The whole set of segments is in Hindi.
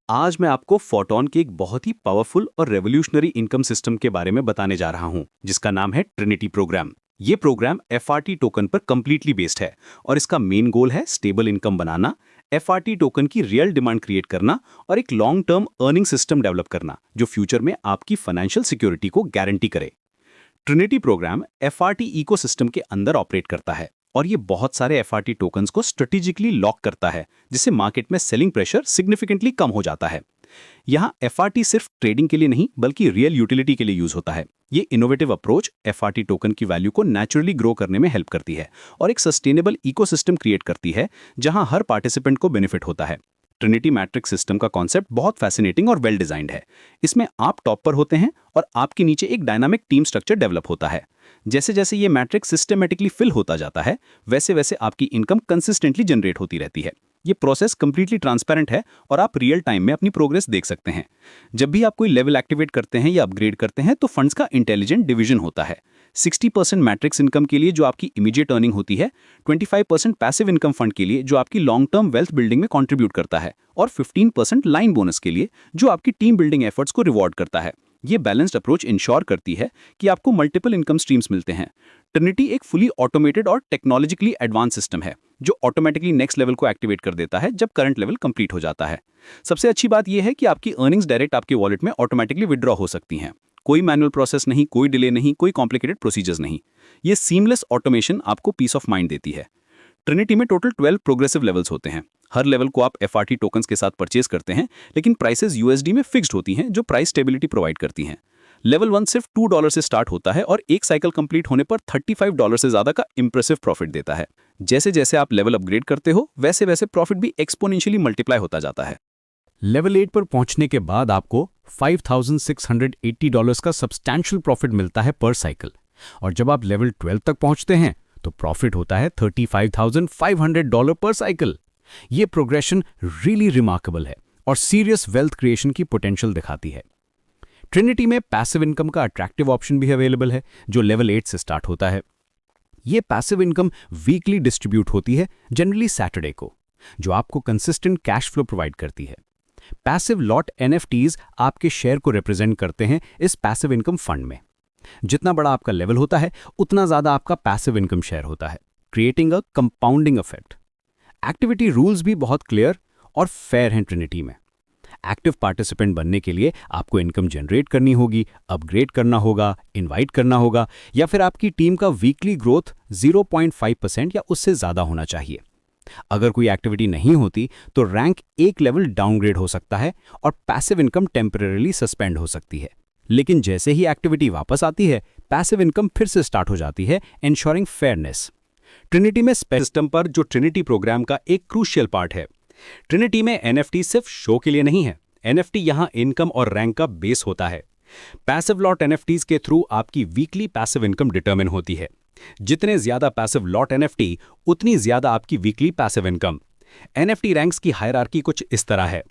आज मैं आपको फोटोन के एक बहुत ही पावरफुल और रेवोल्यूशनरी इनकम सिस्टम के बारे में बताने जा रहा हूं, जिसका नाम है ट्रिनिटी प्रोग्राम। ये प्रोग्राम एफआरटी टोकन पर कंप्लीटली बेस्ड है और इसका मेन गोल है स्टेबल इनकम बनाना, एफआरटी टोकन की रियल डिमांड क्रिएट करना और एक long term earning system develop करना जो फ्यूचर में आपकी फाइनेंशियल सिक्योरिटी को गारंटी करे। ट्रिनिटी प्रोग्राम एफआरटी इकोसिस्टम के अंदर ऑपरेट करता है और ये बहुत सारे एफआरटी टोकन्स को स्ट्रेटेजिकली लॉक करता है, जिससे मार्केट में सेलिंग प्रेशर सिग्निफिकेंटली कम हो जाता है। यहाँ एफआरटी सिर्फ ट्रेडिंग के लिए नहीं बल्कि रियल यूटिलिटी के लिए यूज होता है। ये इनोवेटिव अप्रोच एफआरटी टोकन की वैल्यू को नेचुरली ग्रो करने में हेल्प करती है और एक सस्टेनेबल इकोसिस्टम क्रिएट करती है जहां हर पार्टिसिपेंट को बेनिफिट होता है। ट्रिनिटी मैट्रिक्स सिस्टम का कॉन्सेप्ट बहुत फैसिनेटिंग और वेल डिजाइंड है। इसमें आप टॉप पर होते हैं और आपके नीचे एक डायनामिक टीम स्ट्रक्चर डेवलप होता है। जैसे जैसे ये मैट्रिक्स सिस्टमेटिकली फिल होता जाता है, वैसे वैसे आपकी इनकम कंसिस्टेंटली जनरेट होती रहती है। ये प्रोसेस कंप्लीटली ट्रांसपेरेंट है और आप रियल टाइम में अपनी प्रोग्रेस देख सकते हैं। जब भी आप कोई लेवल एक्टिवेट करते हैं या अपग्रेड करते हैं तो फंड्स का इंटेलिजेंट डिवीजन होता है। 60% मैट्रिक्स इनकम के लिए जो आपकी इमीडिएट अर्निंग होती है, 25% पैसिव इनकम फंड के लिए जो आपकी लॉन्ग टर्म वेल्थ बिल्डिंग में कंट्रीब्यूट करता है और 15% लाइन बोनस के लिए जो आपकी टीम बिल्डिंग एफर्ट्स को रिवॉर्ड करता है। ये बैलेंस्ड अप्रोच इंश्योर करती है कि आपको मल्टीपल इनकम स्ट्रीम्स मिलते हैं। ट्रिनिटी एक फुली ऑटोमेटेड और टेक्नोलॉजिकली एडवांस सिस्टम है जो ऑटोमेटिकली नेक्स्ट लेवल को एक्टिवेट कर देता है जब करंट लेवल कंप्लीट हो जाता है। सबसे अच्छी बात यह है कि आपकी अर्निंग्स डायरेक्ट आपके वॉलेट में ऑटोमेटिकली विड्रॉ हो सकती हैं। कोई मैनुअल प्रोसेस नहीं, कोई डिले नहीं, कोई कॉम्प्लिकेटेड प्रोसीजर्स नहीं। ये सीमलेस ऑटोमेशन आपको पीस ऑफ माइंड देती है। ट्रिनिटी में टोटल 12 प्रोग्रेसिव लेवल्स होते हैं। हर लेवल को आप एफआरटी टोकन्स के साथ परचेज करते हैं, लेकिन प्राइसेस यूएसडी में फिक्स्ड होती हैं जो प्राइस स्टेबिलिटी प्रोवाइड करती हैं। लेवल 1 सिर्फ $2 से स्टार्ट होता है और एक साइकिल कंप्लीट होने पर $35 से ज्यादा का इंप्रेसिव प्रॉफिट देता है। जैसे जैसे आप लेवल अपग्रेड करते हो वैसे वैसे प्रॉफिट भी एक्सपोनेंशियली मल्टीप्लाई होता जाता है। लेवल 8 पर पहुंचने के बाद आपको $5,680 का सब्सटैंशियल प्रॉफिट मिलता है पर साइकिल और जब आप लेवल 12 तक पहुंचते हैं तो प्रॉफिट होता है $35,500 पर साइकिल। ये प्रोग्रेशन रियली रिमार्केबल है और सीरियस वेल्थ क्रिएशन की पोटेंशियल दिखाती है। ट्रिनिटी में पैसिव इनकम का अट्रैक्टिव ऑप्शन भी अवेलेबल है जो लेवल 8 से स्टार्ट होता है। ये पैसिव इनकम वीकली डिस्ट्रीब्यूट होती है, जनरली सैटरडे को, जो आपको कंसिस्टेंट कैश फ्लो प्रोवाइड करती है। पैसिव लॉट एनएफटीज आपके शेयर को रिप्रेजेंट करते हैं इस पैसिव इनकम फंड में। जितना बड़ा आपका लेवल होता है उतना ज्यादा आपका पैसिव इनकम शेयर होता है, creating a compounding effect. Activity rules भी बहुत क्लियर और फेयर हैं ट्रिनिटी में। एक्टिव पार्टिसिपेंट बनने के लिए आपको इनकम जनरेट करनी होगी, अपग्रेड करना होगा, इनवाइट करना होगा या फिर आपकी टीम का वीकली ग्रोथ 0.5% या उससे ज्यादा होना चाहिए। अगर कोई एक्टिविटी नहीं होती तो रैंक एक लेवल डाउनग्रेड हो सकता है और पैसिव इनकम टेम्परेरीली सस्पेंड हो सकती है। लेकिन जैसे ही एक्टिविटी वापस आती है पैसिव इनकम फिर से स्टार्ट हो जाती है, इंश्योरिंग फेयरनेस। ट्रिनिटी में सिस्टम पर जो ट्रिनिटी प्रोग्राम का एक क्रूशियल पार्ट है। ट्रिनिटी में एनएफटी सिर्फ शो के लिए नहीं है, एनएफटी यहां इनकम और रैंक का बेस होता है। पैसिव लॉट एनएफटीज के थ्रू आपकी वीकली पैसिव इनकम डिटरमिन होती है। जितने ज्यादा पैसिव लॉट एनएफटी उतनी ज्यादा आपकी weekly passive income. NFT ranks की हायरार्की कुछ इस तरह है: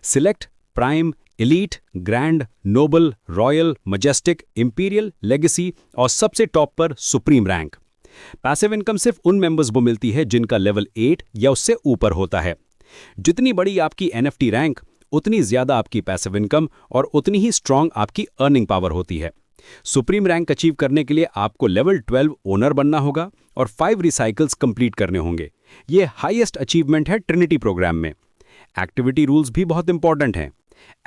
select, prime, elite, grand, noble, royal, majestic, imperial, legacy और सबसे टॉप पर सुप्रीम रैंक। पैसिव इनकम सिर्फ उन मेंबर्स को मिलती है जिनका लेवल 8 या उससे ऊपर होता है। जितनी बड़ी आपकी एनएफटी रैंक उतनी ज्यादा आपकी पैसिव इनकम और उतनी ही स्ट्रांग आपकी अर्निंग पावर होती है। सुप्रीम रैंक अचीव करने के लिए आपको लेवल 12 ओनर बनना होगा और 5 रिसाइकल्स कंप्लीट करने होंगे। ये हाईएस्ट अचीवमेंट है ट्रिनिटी प्रोग्राम में। एक्टिविटी रूल्स भी बहुत इंपॉर्टेंट हैं।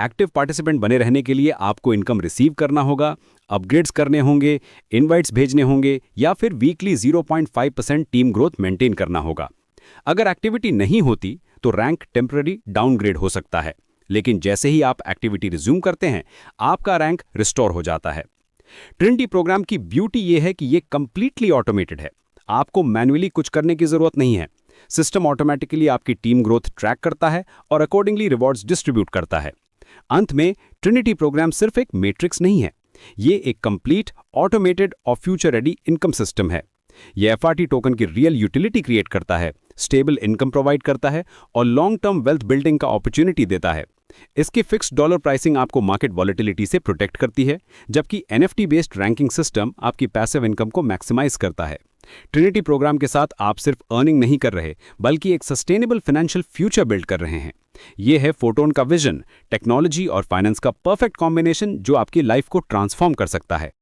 एक्टिव पार्टिसिपेंट बने रहने के लिए आपको इनकम रिसीव करना होगा, अपग्रेड्स करने होंगे, इनवाइट्स भेजने होंगे या फिर वीकली 0.5% टीम ग्रोथ मेंटेन करना होगा। अगर एक्टिविटी नहीं होती तो रैंक टेम्पररी डाउनग्रेड हो सकता है, लेकिन जैसे ही आप एक्टिविटी रिज्यूम करते हैं आपका रैंक रिस्टोर हो जाता है। ट्रिनिटी प्रोग्राम की ब्यूटी यह है कि यह कंप्लीटली ऑटोमेटेड है। आपको मैन्युअली कुछ करने की जरूरत नहीं है। सिस्टम ऑटोमेटिकली आपकी टीम ग्रोथ ट्रैक करता है और अकॉर्डिंगली रिवॉर्ड्स डिस्ट्रीब्यूट करता है। अंत में ट्रिनिटी प्रोग्राम सिर्फ एक मैट्रिक्स नहीं है, ये एक कंप्लीट ऑटोमेटेड और फ्यूचर रेडी इनकम सिस्टम है। यह एफआरटी टोकन की रियल यूटिलिटी क्रिएट करता है, स्टेबल इनकम प्रोवाइड करता है और लॉन्ग टर्म वेल्थ बिल्डिंग का अपॉर्चुनिटी देता है। इसकी फिक्स्ड डॉलर प्राइसिंग आपको मार्केट वॉलेटिलिटी से प्रोटेक्ट करती है, जबकि एनएफटी बेस्ड रैंकिंग सिस्टम आपकी पैसिव इनकम को मैक्सिमाइज करता है। ट्रिनिटी प्रोग्राम के साथ आप सिर्फ अर्निंग नहीं कर रहे, बल्कि एक सस्टेनेबल फाइनेंशियल फ्यूचर बिल्ड कर रहे हैं। ये है फोटोन का विजन, टेक्नोलॉजी और फाइनेंस का परफेक्ट कॉम्बिनेशन जो आपकी लाइफ को ट्रांसफॉर्म कर सकता है।